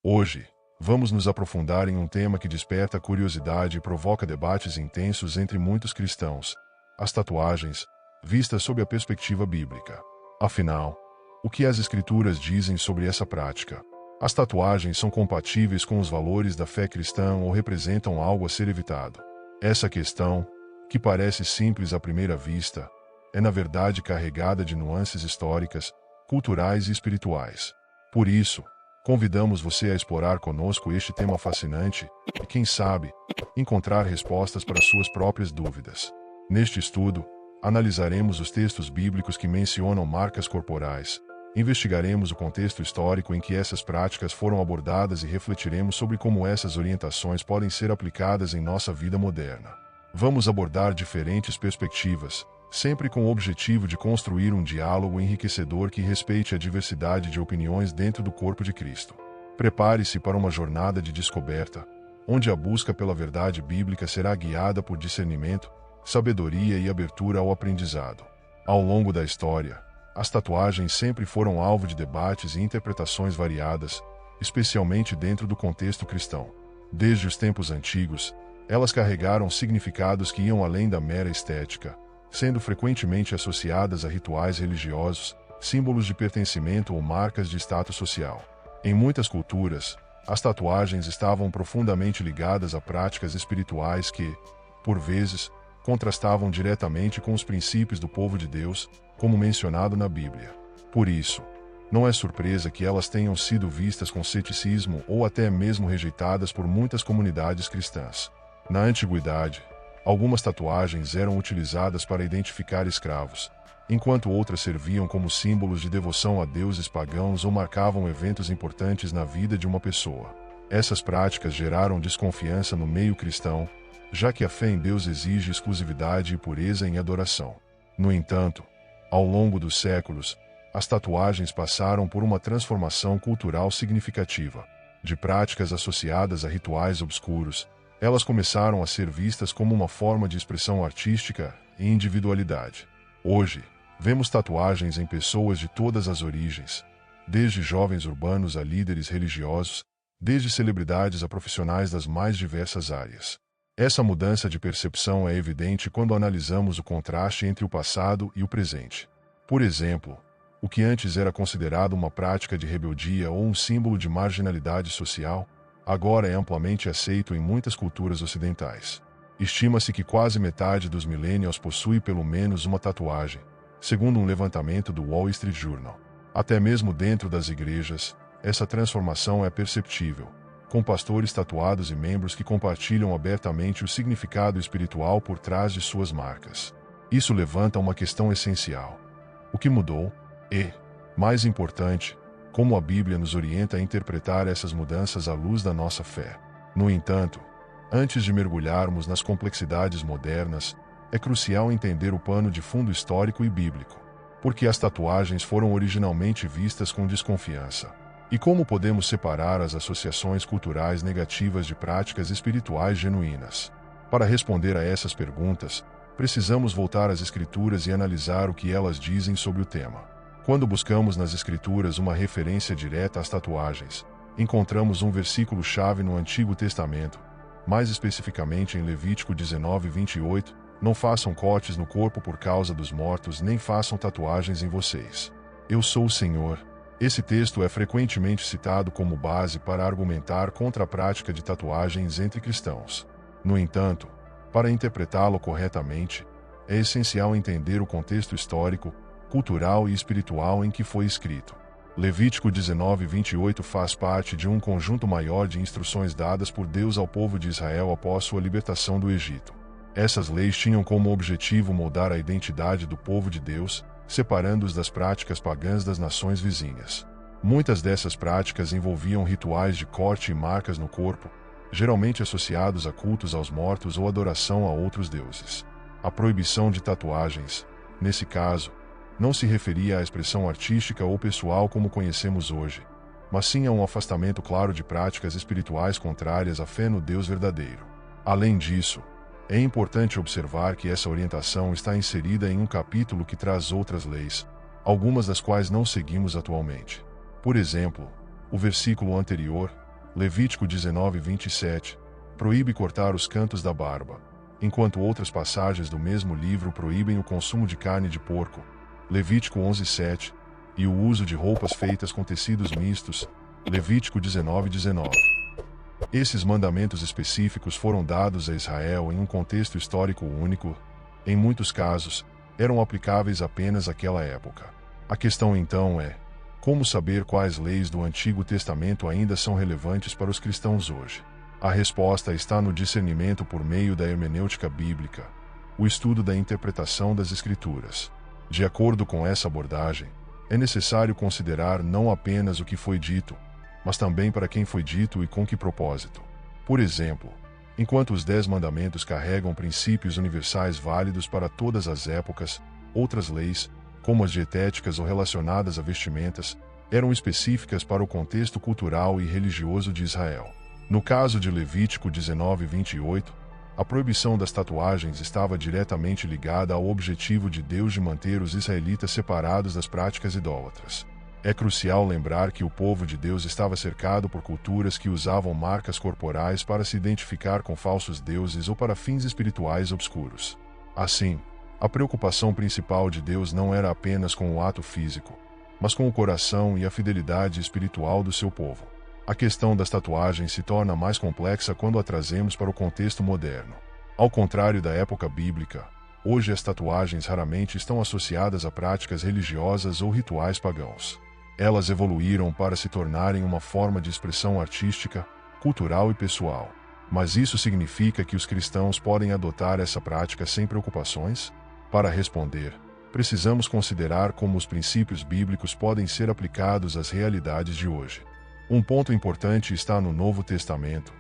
Hoje, vamos nos aprofundar em um tema que desperta curiosidade e provoca debates intensos entre muitos cristãos: as tatuagens, vistas sob a perspectiva bíblica. Afinal, o que as Escrituras dizem sobre essa prática? As tatuagens são compatíveis com os valores da fé cristã ou representam algo a ser evitado? Essa questão, que parece simples à primeira vista, é na verdade carregada de nuances históricas, culturais e espirituais. Por isso, convidamos você a explorar conosco este tema fascinante e, quem sabe, encontrar respostas para suas próprias dúvidas. Neste estudo, analisaremos os textos bíblicos que mencionam marcas corporais, investigaremos o contexto histórico em que essas práticas foram abordadas e refletiremos sobre como essas orientações podem ser aplicadas em nossa vida moderna. Vamos abordar diferentes perspectivas, sempre com o objetivo de construir um diálogo enriquecedor que respeite a diversidade de opiniões dentro do corpo de Cristo. Prepare-se para uma jornada de descoberta, onde a busca pela verdade bíblica será guiada por discernimento, sabedoria e abertura ao aprendizado. Ao longo da história, as tatuagens sempre foram alvo de debates e interpretações variadas, especialmente dentro do contexto cristão. Desde os tempos antigos, elas carregaram significados que iam além da mera estética, sendo frequentemente associadas a rituais religiosos, símbolos de pertencimento ou marcas de status social. Em muitas culturas, as tatuagens estavam profundamente ligadas a práticas espirituais que, por vezes, contrastavam diretamente com os princípios do povo de Deus, como mencionado na Bíblia. Por isso, não é surpresa que elas tenham sido vistas com ceticismo ou até mesmo rejeitadas por muitas comunidades cristãs. Na antiguidade, algumas tatuagens eram utilizadas para identificar escravos, enquanto outras serviam como símbolos de devoção a deuses pagãos ou marcavam eventos importantes na vida de uma pessoa. Essas práticas geraram desconfiança no meio cristão, já que a fé em Deus exige exclusividade e pureza em adoração. No entanto, ao longo dos séculos, as tatuagens passaram por uma transformação cultural significativa. De práticas associadas a rituais obscuros, elas começaram a ser vistas como uma forma de expressão artística e individualidade. Hoje, vemos tatuagens em pessoas de todas as origens, desde jovens urbanos a líderes religiosos, desde celebridades a profissionais das mais diversas áreas. Essa mudança de percepção é evidente quando analisamos o contraste entre o passado e o presente. Por exemplo, o que antes era considerado uma prática de rebeldia ou um símbolo de marginalidade social, agora é amplamente aceito em muitas culturas ocidentais. Estima-se que quase metade dos millennials possui pelo menos uma tatuagem, segundo um levantamento do Wall Street Journal. Até mesmo dentro das igrejas, essa transformação é perceptível, com pastores tatuados e membros que compartilham abertamente o significado espiritual por trás de suas marcas. Isso levanta uma questão essencial: o que mudou? E, mais importante, como a Bíblia nos orienta a interpretar essas mudanças à luz da nossa fé. No entanto, antes de mergulharmos nas complexidades modernas, é crucial entender o pano de fundo histórico e bíblico, porque as tatuagens foram originalmente vistas com desconfiança. E como podemos separar as associações culturais negativas de práticas espirituais genuínas? Para responder a essas perguntas, precisamos voltar às Escrituras e analisar o que elas dizem sobre o tema. Quando buscamos nas Escrituras uma referência direta às tatuagens, encontramos um versículo-chave no Antigo Testamento, mais especificamente em Levítico 19:28, não façam cortes no corpo por causa dos mortos, nem façam tatuagens em vocês. Eu sou o Senhor. Esse texto é frequentemente citado como base para argumentar contra a prática de tatuagens entre cristãos. No entanto, para interpretá-lo corretamente, é essencial entender o contexto histórico, cultural e espiritual em que foi escrito. Levítico 19:28 faz parte de um conjunto maior de instruções dadas por Deus ao povo de Israel após sua libertação do Egito. Essas leis tinham como objetivo moldar a identidade do povo de Deus, separando-os das práticas pagãs das nações vizinhas. Muitas dessas práticas envolviam rituais de corte e marcas no corpo, geralmente associados a cultos aos mortos ou adoração a outros deuses. A proibição de tatuagens, nesse caso, não se referia à expressão artística ou pessoal como conhecemos hoje, mas sim a um afastamento claro de práticas espirituais contrárias à fé no Deus verdadeiro. Além disso, é importante observar que essa orientação está inserida em um capítulo que traz outras leis, algumas das quais não seguimos atualmente. Por exemplo, o versículo anterior, Levítico 19:27, proíbe cortar os cantos da barba, enquanto outras passagens do mesmo livro proíbem o consumo de carne de porco. Levítico 11:7, e o uso de roupas feitas com tecidos mistos. Levítico 19:19. Esses mandamentos específicos foram dados a Israel em um contexto histórico único. Em muitos casos, eram aplicáveis apenas àquela época. A questão então é: como saber quais leis do Antigo Testamento ainda são relevantes para os cristãos hoje? A resposta está no discernimento por meio da hermenêutica bíblica, o estudo da interpretação das Escrituras. De acordo com essa abordagem, é necessário considerar não apenas o que foi dito, mas também para quem foi dito e com que propósito. Por exemplo, enquanto os 10 mandamentos carregam princípios universais válidos para todas as épocas, outras leis, como as dietéticas ou relacionadas a vestimentas, eram específicas para o contexto cultural e religioso de Israel. No caso de Levítico 19:28, a proibição das tatuagens estava diretamente ligada ao objetivo de Deus de manter os israelitas separados das práticas idólatras. É crucial lembrar que o povo de Deus estava cercado por culturas que usavam marcas corporais para se identificar com falsos deuses ou para fins espirituais obscuros. Assim, a preocupação principal de Deus não era apenas com o ato físico, mas com o coração e a fidelidade espiritual do seu povo. A questão das tatuagens se torna mais complexa quando a trazemos para o contexto moderno. Ao contrário da época bíblica, hoje as tatuagens raramente estão associadas a práticas religiosas ou rituais pagãos. Elas evoluíram para se tornarem uma forma de expressão artística, cultural e pessoal. Mas isso significa que os cristãos podem adotar essa prática sem preocupações? Para responder, precisamos considerar como os princípios bíblicos podem ser aplicados às realidades de hoje. Um ponto importante está no Novo Testamento,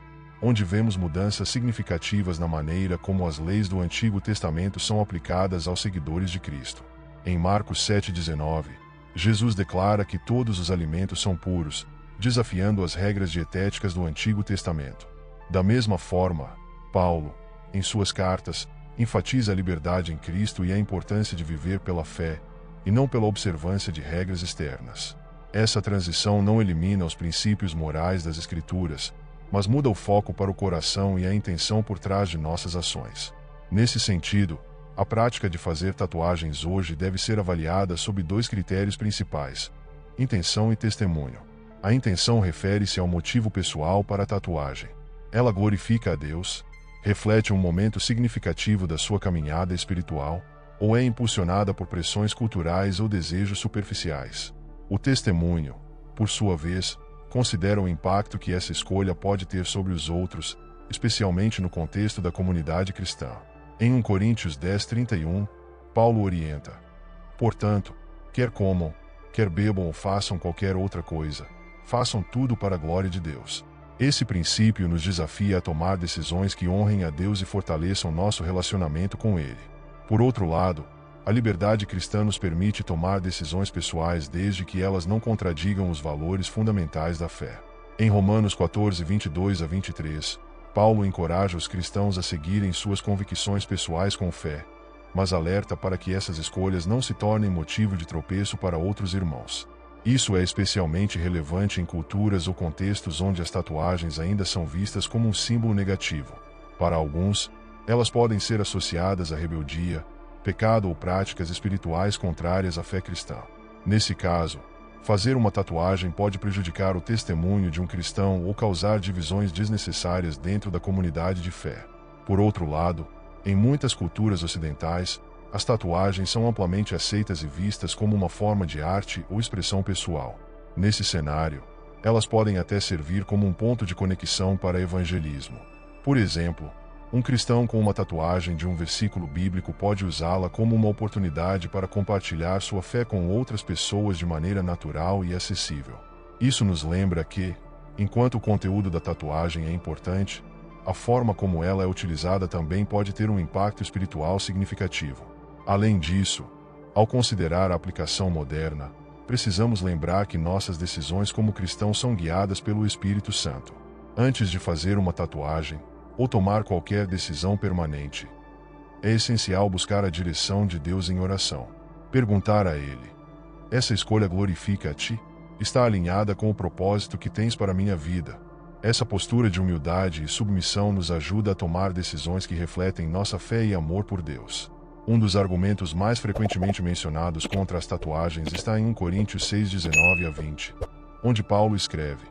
onde vemos mudanças significativas na maneira como as leis do Antigo Testamento são aplicadas aos seguidores de Cristo. Em Marcos 7:19, Jesus declara que todos os alimentos são puros, desafiando as regras dietéticas do Antigo Testamento. Da mesma forma, Paulo, em suas cartas, enfatiza a liberdade em Cristo e a importância de viver pela fé, e não pela observância de regras externas. Essa transição não elimina os princípios morais das Escrituras, mas muda o foco para o coração e a intenção por trás de nossas ações. Nesse sentido, a prática de fazer tatuagens hoje deve ser avaliada sob 2 critérios principais: intenção e testemunho. A intenção refere-se ao motivo pessoal para a tatuagem. Ela glorifica a Deus, reflete um momento significativo da sua caminhada espiritual, ou é impulsionada por pressões culturais ou desejos superficiais. O testemunho, por sua vez, considera o impacto que essa escolha pode ter sobre os outros, especialmente no contexto da comunidade cristã. Em 1 Coríntios 10:31, Paulo orienta: portanto, quer comam, quer bebam ou façam qualquer outra coisa, façam tudo para a glória de Deus. Esse princípio nos desafia a tomar decisões que honrem a Deus e fortaleçam nosso relacionamento com Ele. Por outro lado, a liberdade cristã nos permite tomar decisões pessoais desde que elas não contradigam os valores fundamentais da fé. Em Romanos 14:22-23, Paulo encoraja os cristãos a seguirem suas convicções pessoais com fé, mas alerta para que essas escolhas não se tornem motivo de tropeço para outros irmãos. Isso é especialmente relevante em culturas ou contextos onde as tatuagens ainda são vistas como um símbolo negativo. Para alguns, elas podem ser associadas à rebeldia, pecado ou práticas espirituais contrárias à fé cristã. Nesse caso, fazer uma tatuagem pode prejudicar o testemunho de um cristão ou causar divisões desnecessárias dentro da comunidade de fé. Por outro lado, em muitas culturas ocidentais, as tatuagens são amplamente aceitas e vistas como uma forma de arte ou expressão pessoal. Nesse cenário, elas podem até servir como um ponto de conexão para evangelismo. Por exemplo, um cristão com uma tatuagem de um versículo bíblico pode usá-la como uma oportunidade para compartilhar sua fé com outras pessoas de maneira natural e acessível. Isso nos lembra que, enquanto o conteúdo da tatuagem é importante, a forma como ela é utilizada também pode ter um impacto espiritual significativo. Além disso, ao considerar a aplicação moderna, precisamos lembrar que nossas decisões como cristãos são guiadas pelo Espírito Santo. Antes de fazer uma tatuagem, ou tomar qualquer decisão permanente, é essencial buscar a direção de Deus em oração. Perguntar a Ele: essa escolha glorifica a Ti? Está alinhada com o propósito que tens para minha vida? Essa postura de humildade e submissão nos ajuda a tomar decisões que refletem nossa fé e amor por Deus. Um dos argumentos mais frequentemente mencionados contra as tatuagens está em 1 Coríntios 6:19-20, onde Paulo escreve: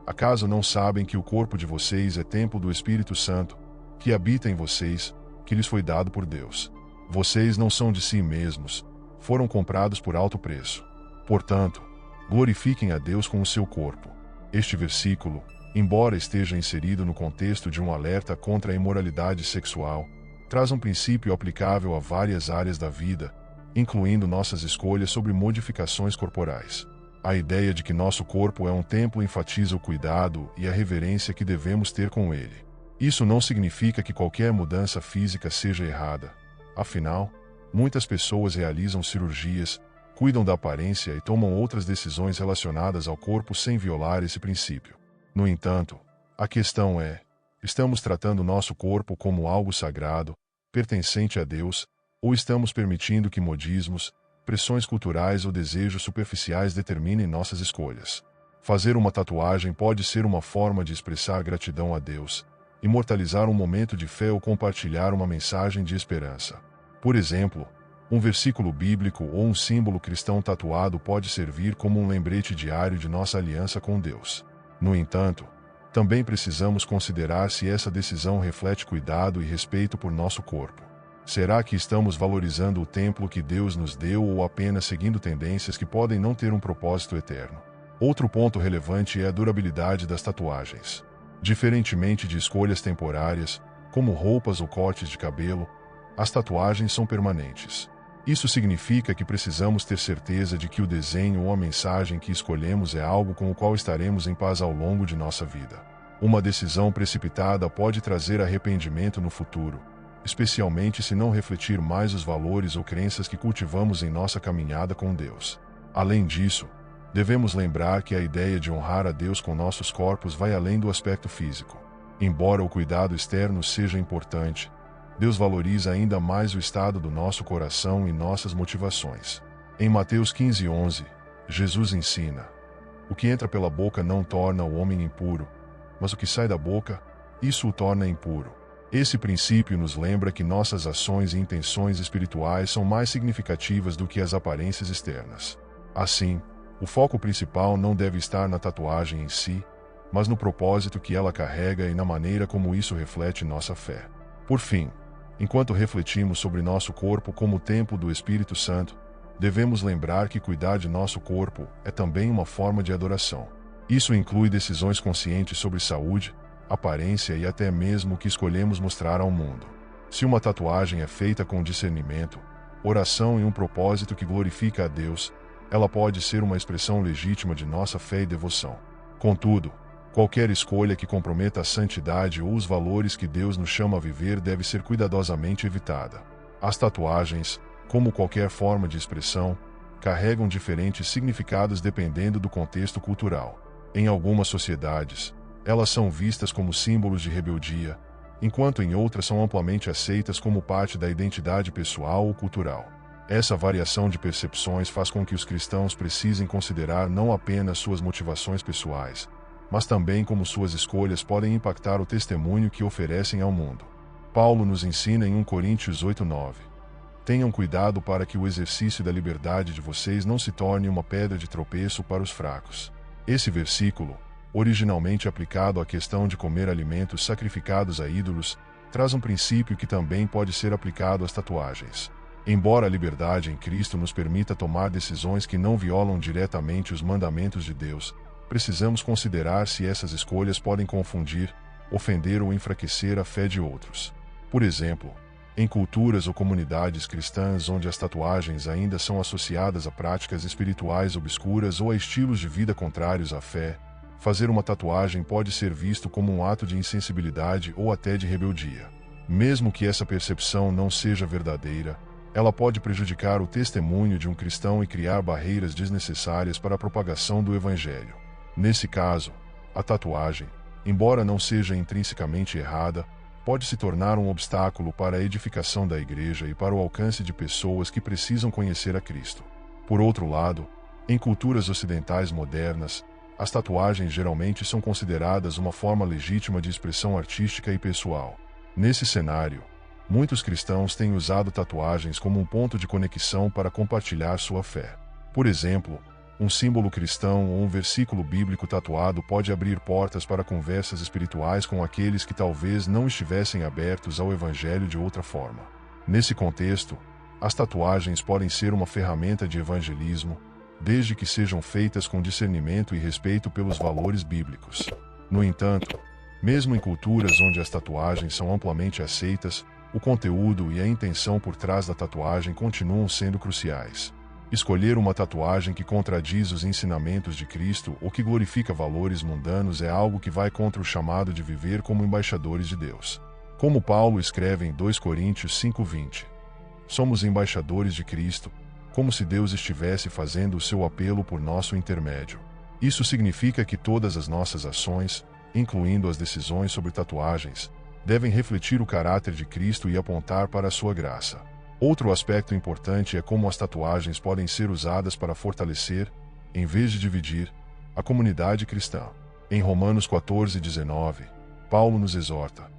Acaso não sabem que o corpo de vocês é templo do Espírito Santo, que habita em vocês, que lhes foi dado por Deus? Vocês não são de si mesmos, foram comprados por alto preço. Portanto, glorifiquem a Deus com o seu corpo. Este versículo, embora esteja inserido no contexto de um alerta contra a imoralidade sexual, traz um princípio aplicável a várias áreas da vida, incluindo nossas escolhas sobre modificações corporais. A ideia de que nosso corpo é um templo enfatiza o cuidado e a reverência que devemos ter com ele. Isso não significa que qualquer mudança física seja errada. Afinal, muitas pessoas realizam cirurgias, cuidam da aparência e tomam outras decisões relacionadas ao corpo sem violar esse princípio. No entanto, a questão é: estamos tratando nosso corpo como algo sagrado, pertencente a Deus, ou estamos permitindo que modismos, pressões culturais ou desejos superficiais determinem nossas escolhas? Fazer uma tatuagem pode ser uma forma de expressar gratidão a Deus, imortalizar um momento de fé ou compartilhar uma mensagem de esperança. Por exemplo, um versículo bíblico ou um símbolo cristão tatuado pode servir como um lembrete diário de nossa aliança com Deus. No entanto, também precisamos considerar se essa decisão reflete cuidado e respeito por nosso corpo. Será que estamos valorizando o templo que Deus nos deu ou apenas seguindo tendências que podem não ter um propósito eterno? Outro ponto relevante é a durabilidade das tatuagens. Diferentemente de escolhas temporárias, como roupas ou cortes de cabelo, as tatuagens são permanentes. Isso significa que precisamos ter certeza de que o desenho ou a mensagem que escolhemos é algo com o qual estaremos em paz ao longo de nossa vida. Uma decisão precipitada pode trazer arrependimento no futuro, especialmente se não refletir mais os valores ou crenças que cultivamos em nossa caminhada com Deus. Além disso, devemos lembrar que a ideia de honrar a Deus com nossos corpos vai além do aspecto físico. Embora o cuidado externo seja importante, Deus valoriza ainda mais o estado do nosso coração e nossas motivações. Em Mateus 15:11, Jesus ensina: O que entra pela boca não torna o homem impuro, mas o que sai da boca, isso o torna impuro. Esse princípio nos lembra que nossas ações e intenções espirituais são mais significativas do que as aparências externas. Assim, o foco principal não deve estar na tatuagem em si, mas no propósito que ela carrega e na maneira como isso reflete nossa fé. Por fim, enquanto refletimos sobre nosso corpo como templo do Espírito Santo, devemos lembrar que cuidar de nosso corpo é também uma forma de adoração. Isso inclui decisões conscientes sobre saúde, aparência e até mesmo o que escolhemos mostrar ao mundo. Se uma tatuagem é feita com discernimento, oração e um propósito que glorifica a Deus, ela pode ser uma expressão legítima de nossa fé e devoção. Contudo, qualquer escolha que comprometa a santidade ou os valores que Deus nos chama a viver deve ser cuidadosamente evitada. As tatuagens, como qualquer forma de expressão, carregam diferentes significados dependendo do contexto cultural. Em algumas sociedades, elas são vistas como símbolos de rebeldia, enquanto em outras são amplamente aceitas como parte da identidade pessoal ou cultural. Essa variação de percepções faz com que os cristãos precisem considerar não apenas suas motivações pessoais, mas também como suas escolhas podem impactar o testemunho que oferecem ao mundo. Paulo nos ensina em 1 Coríntios 8:9. Tenham cuidado para que o exercício da liberdade de vocês não se torne uma pedra de tropeço para os fracos. Esse versículo, originalmente aplicado à questão de comer alimentos sacrificados a ídolos, traz um princípio que também pode ser aplicado às tatuagens. Embora a liberdade em Cristo nos permita tomar decisões que não violam diretamente os mandamentos de Deus, precisamos considerar se essas escolhas podem confundir, ofender ou enfraquecer a fé de outros. Por exemplo, em culturas ou comunidades cristãs onde as tatuagens ainda são associadas a práticas espirituais obscuras ou a estilos de vida contrários à fé, fazer uma tatuagem pode ser visto como um ato de insensibilidade ou até de rebeldia. Mesmo que essa percepção não seja verdadeira, ela pode prejudicar o testemunho de um cristão e criar barreiras desnecessárias para a propagação do Evangelho. Nesse caso, a tatuagem, embora não seja intrinsecamente errada, pode se tornar um obstáculo para a edificação da igreja e para o alcance de pessoas que precisam conhecer a Cristo. Por outro lado, em culturas ocidentais modernas, As tatuagens geralmente são consideradas uma forma legítima de expressão artística e pessoal. Nesse cenário, muitos cristãos têm usado tatuagens como um ponto de conexão para compartilhar sua fé. Por exemplo, um símbolo cristão ou um versículo bíblico tatuado pode abrir portas para conversas espirituais com aqueles que talvez não estivessem abertos ao Evangelho de outra forma. Nesse contexto, as tatuagens podem ser uma ferramenta de evangelismo, desde que sejam feitas com discernimento e respeito pelos valores bíblicos. No entanto, mesmo em culturas onde as tatuagens são amplamente aceitas, o conteúdo e a intenção por trás da tatuagem continuam sendo cruciais. Escolher uma tatuagem que contradiz os ensinamentos de Cristo ou que glorifica valores mundanos é algo que vai contra o chamado de viver como embaixadores de Deus. Como Paulo escreve em 2 Coríntios 5:20, somos embaixadores de Cristo, como se Deus estivesse fazendo o seu apelo por nosso intermédio. Isso significa que todas as nossas ações, incluindo as decisões sobre tatuagens, devem refletir o caráter de Cristo e apontar para a sua graça. Outro aspecto importante é como as tatuagens podem ser usadas para fortalecer, em vez de dividir, a comunidade cristã. Em Romanos 14:19, Paulo nos exorta: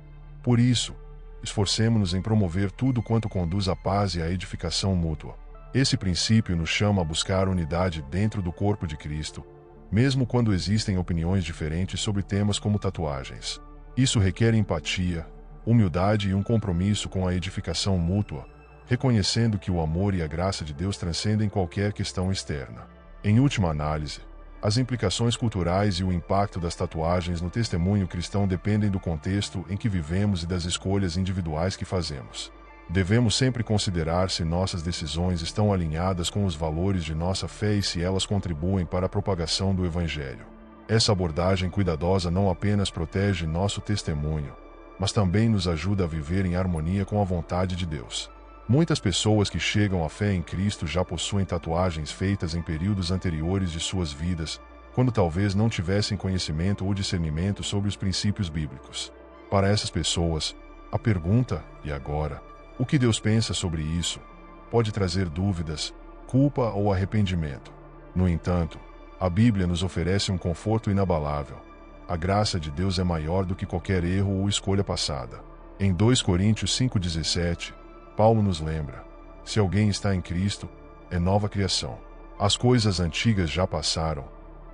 por isso, esforcemo-nos em promover tudo quanto conduz à paz e à edificação mútua. Esse princípio nos chama a buscar unidade dentro do corpo de Cristo, mesmo quando existem opiniões diferentes sobre temas como tatuagens. Isso requer empatia, humildade e um compromisso com a edificação mútua, reconhecendo que o amor e a graça de Deus transcendem qualquer questão externa. Em última análise, as implicações culturais e o impacto das tatuagens no testemunho cristão dependem do contexto em que vivemos e das escolhas individuais que fazemos. Devemos sempre considerar se nossas decisões estão alinhadas com os valores de nossa fé e se elas contribuem para a propagação do Evangelho. Essa abordagem cuidadosa não apenas protege nosso testemunho, mas também nos ajuda a viver em harmonia com a vontade de Deus. Muitas pessoas que chegam à fé em Cristo já possuem tatuagens feitas em períodos anteriores de suas vidas, quando talvez não tivessem conhecimento ou discernimento sobre os princípios bíblicos. Para essas pessoas, a pergunta, e agora? O que Deus pensa sobre isso? Pode trazer dúvidas, culpa ou arrependimento. No entanto, a Bíblia nos oferece um conforto inabalável. A graça de Deus é maior do que qualquer erro ou escolha passada. Em 2 Coríntios 5:17, Paulo nos lembra: se alguém está em Cristo, é nova criação. As coisas antigas já passaram,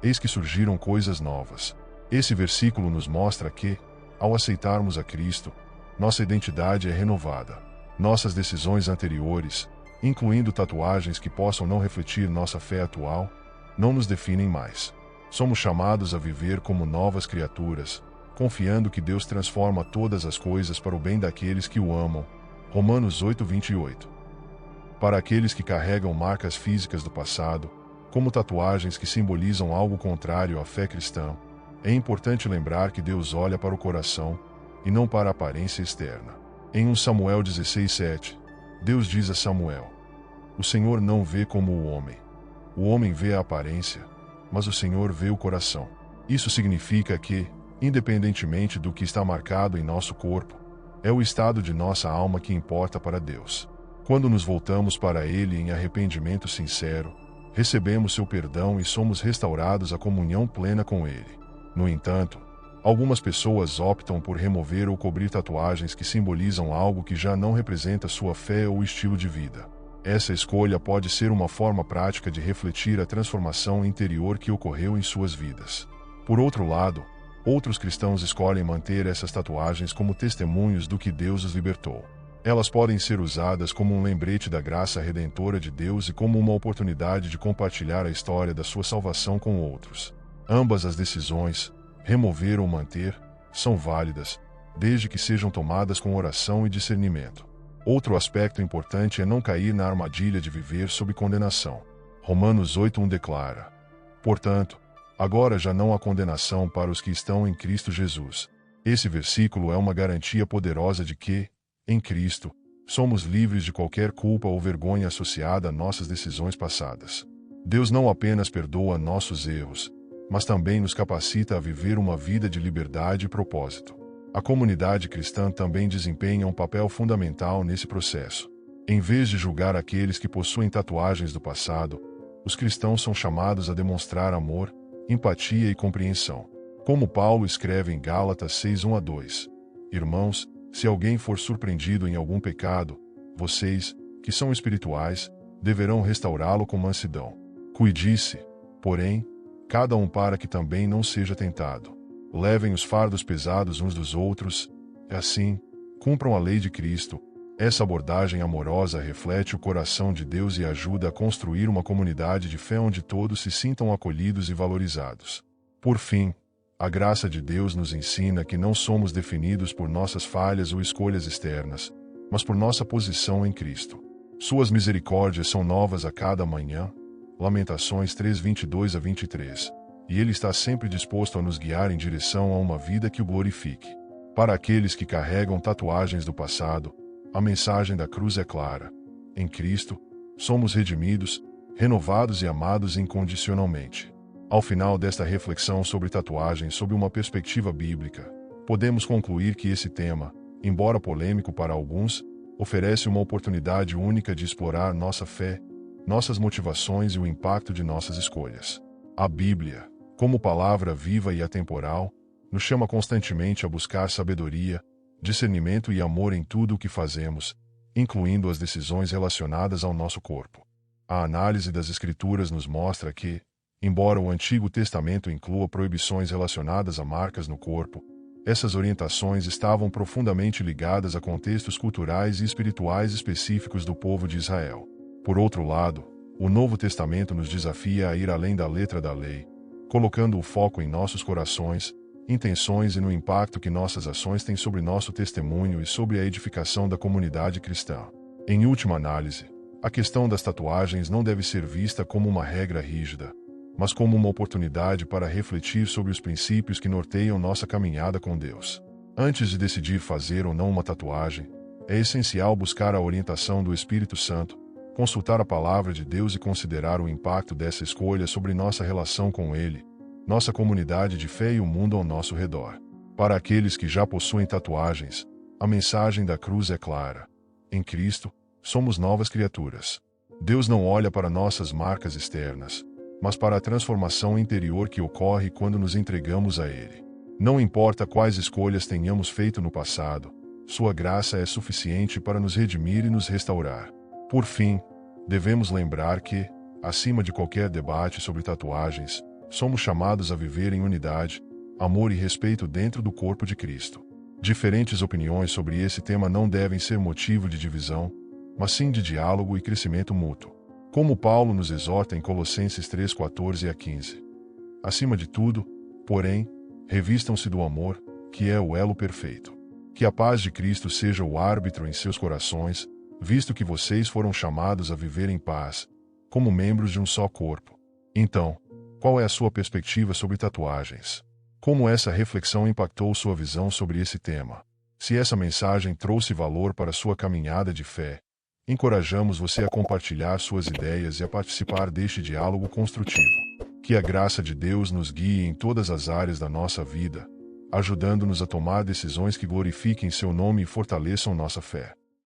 eis que surgiram coisas novas. Esse versículo nos mostra que, ao aceitarmos a Cristo, nossa identidade é renovada. Nossas decisões anteriores, incluindo tatuagens que possam não refletir nossa fé atual, não nos definem mais. Somos chamados a viver como novas criaturas, confiando que Deus transforma todas as coisas para o bem daqueles que o amam. Romanos 8:28. Para aqueles que carregam marcas físicas do passado, como tatuagens que simbolizam algo contrário à fé cristã, é importante lembrar que Deus olha para o coração e não para a aparência externa. Em 1 Samuel 16:7, Deus diz a Samuel: o Senhor não vê como o homem vê a aparência, mas o Senhor vê o coração. Isso significa que, independentemente do que está marcado em nosso corpo, é o estado de nossa alma que importa para Deus. Quando nos voltamos para Ele em arrependimento sincero, recebemos seu perdão e somos restaurados à comunhão plena com Ele. No entanto, algumas pessoas optam por remover ou cobrir tatuagens que simbolizam algo que já não representa sua fé ou estilo de vida. Essa escolha pode ser uma forma prática de refletir a transformação interior que ocorreu em suas vidas. Por outro lado, outros cristãos escolhem manter essas tatuagens como testemunhos do que Deus os libertou. Elas podem ser usadas como um lembrete da graça redentora de Deus e como uma oportunidade de compartilhar a história da sua salvação com outros. Ambas as decisões, remover ou manter, são válidas, desde que sejam tomadas com oração e discernimento. Outro aspecto importante é não cair na armadilha de viver sob condenação. Romanos 8:1 declara: portanto, agora já não há condenação para os que estão em Cristo Jesus. Esse versículo é uma garantia poderosa de que, em Cristo, somos livres de qualquer culpa ou vergonha associada a nossas decisões passadas. Deus não apenas perdoa nossos erros, mas também nos capacita a viver uma vida de liberdade e propósito. A comunidade cristã também desempenha um papel fundamental nesse processo. Em vez de julgar aqueles que possuem tatuagens do passado, os cristãos são chamados a demonstrar amor, empatia e compreensão. Como Paulo escreve em Gálatas 6:1-2. Irmãos, se alguém for surpreendido em algum pecado, vocês, que são espirituais, deverão restaurá-lo com mansidão. Cuide-se, porém, cada um para que também não seja tentado. Levem os fardos pesados uns dos outros, e assim, cumpram a lei de Cristo. Essa abordagem amorosa reflete o coração de Deus e ajuda a construir uma comunidade de fé onde todos se sintam acolhidos e valorizados. Por fim, a graça de Deus nos ensina que não somos definidos por nossas falhas ou escolhas externas, mas por nossa posição em Cristo. Suas misericórdias são novas a cada manhã. Lamentações 3:22-23. E Ele está sempre disposto a nos guiar em direção a uma vida que o glorifique. Para aqueles que carregam tatuagens do passado, a mensagem da cruz é clara. Em Cristo, somos redimidos, renovados e amados incondicionalmente. Ao final desta reflexão sobre tatuagens sob uma perspectiva bíblica, podemos concluir que esse tema, embora polêmico para alguns, oferece uma oportunidade única de explorar nossa fé, nossas motivações e o impacto de nossas escolhas. A Bíblia, como palavra viva e atemporal, nos chama constantemente a buscar sabedoria, discernimento e amor em tudo o que fazemos, incluindo as decisões relacionadas ao nosso corpo. A análise das Escrituras nos mostra que, embora o Antigo Testamento inclua proibições relacionadas a marcas no corpo, essas orientações estavam profundamente ligadas a contextos culturais e espirituais específicos do povo de Israel. Por outro lado, o Novo Testamento nos desafia a ir além da letra da lei, colocando o foco em nossos corações, intenções e no impacto que nossas ações têm sobre nosso testemunho e sobre a edificação da comunidade cristã. Em última análise, a questão das tatuagens não deve ser vista como uma regra rígida, mas como uma oportunidade para refletir sobre os princípios que norteiam nossa caminhada com Deus. Antes de decidir fazer ou não uma tatuagem, é essencial buscar a orientação do Espírito Santo, consultar a palavra de Deus e considerar o impacto dessa escolha sobre nossa relação com Ele, nossa comunidade de fé e o mundo ao nosso redor. Para aqueles que já possuem tatuagens, a mensagem da cruz é clara. Em Cristo, somos novas criaturas. Deus não olha para nossas marcas externas, mas para a transformação interior que ocorre quando nos entregamos a Ele. Não importa quais escolhas tenhamos feito no passado, Sua graça é suficiente para nos redimir e nos restaurar. Por fim, devemos lembrar que, acima de qualquer debate sobre tatuagens, somos chamados a viver em unidade, amor e respeito dentro do corpo de Cristo. Diferentes opiniões sobre esse tema não devem ser motivo de divisão, mas sim de diálogo e crescimento mútuo. Como Paulo nos exorta em Colossenses 3:14-15. Acima de tudo, porém, revistam-se do amor, que é o elo perfeito. Que a paz de Cristo seja o árbitro em seus corações, visto que vocês foram chamados a viver em paz, como membros de um só corpo. Então, qual é a sua perspectiva sobre tatuagens? Como essa reflexão impactou sua visão sobre esse tema? Se essa mensagem trouxe valor para sua caminhada de fé, encorajamos você a compartilhar suas ideias e a participar deste diálogo construtivo. Que a graça de Deus nos guie em todas as áreas da nossa vida, ajudando-nos a tomar decisões que glorifiquem seu nome e fortaleçam nossa fé.